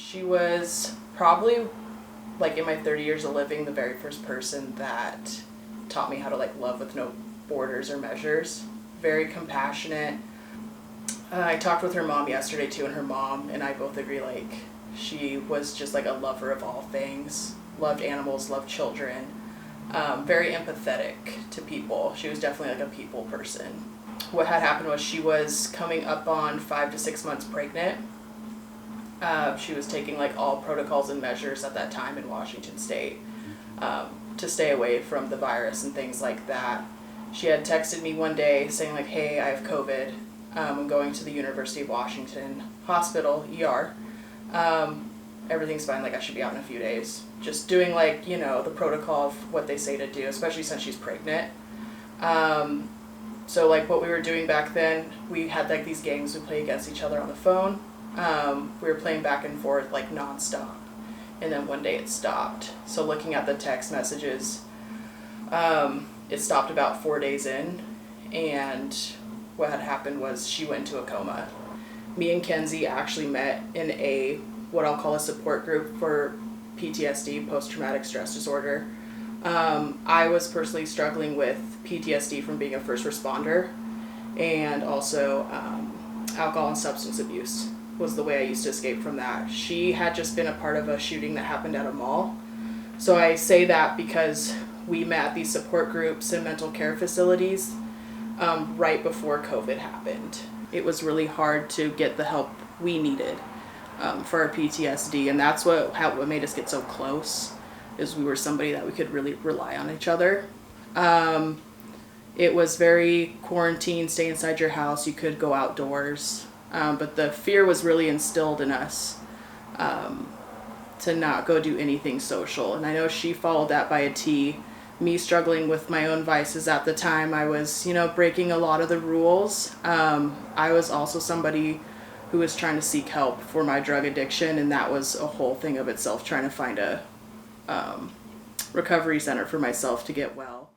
She was probably, like, in my 30 years of living, the very first person that taught me how to, like, love with no borders or measures. Very compassionate. I talked with her mom yesterday too, and her mom and I both agree, like, she was just like a lover of all things, loved animals, loved children, very empathetic to people. She was definitely like a people person. What had happened was she was coming up on 5 to 6 months pregnant. She was taking like all protocols and measures at that time in Washington State to stay away from the virus and things like that. She had texted me one day saying like, hey, I have COVID. I'm going to the University of Washington Hospital, ER. Everything's fine, like I should be out in a few days. Just doing like, you know, the protocol of what they say to do, especially since she's pregnant. So like what we were doing back then, we had like these games we play against each other on the phone. We were playing back and forth like nonstop. And then one day it stopped. So looking at the text messages, it stopped about 4 days in, and what had happened was she went into a coma. Me and Kenzie actually met in what I'll call a support group for PTSD, post-traumatic stress disorder. I was personally struggling with PTSD from being a first responder, and also alcohol and substance abuse was the way I used to escape from that. She had just been a part of a shooting that happened at a mall. So I say that because we met at these support groups and mental care facilities right before COVID happened. It was really hard to get the help we needed for our PTSD, and that's what made us get so close, is we were somebody that we could really rely on each other. It was very quarantine, stay inside your house, you could go outdoors, but the fear was really instilled in us to not go do anything social, and I know she followed that by a T. Me struggling with my own vices at the time, I was, you know, breaking a lot of the rules. I was also somebody who was trying to seek help for my drug addiction, and that was a whole thing of itself, trying to find a recovery center for myself to get well.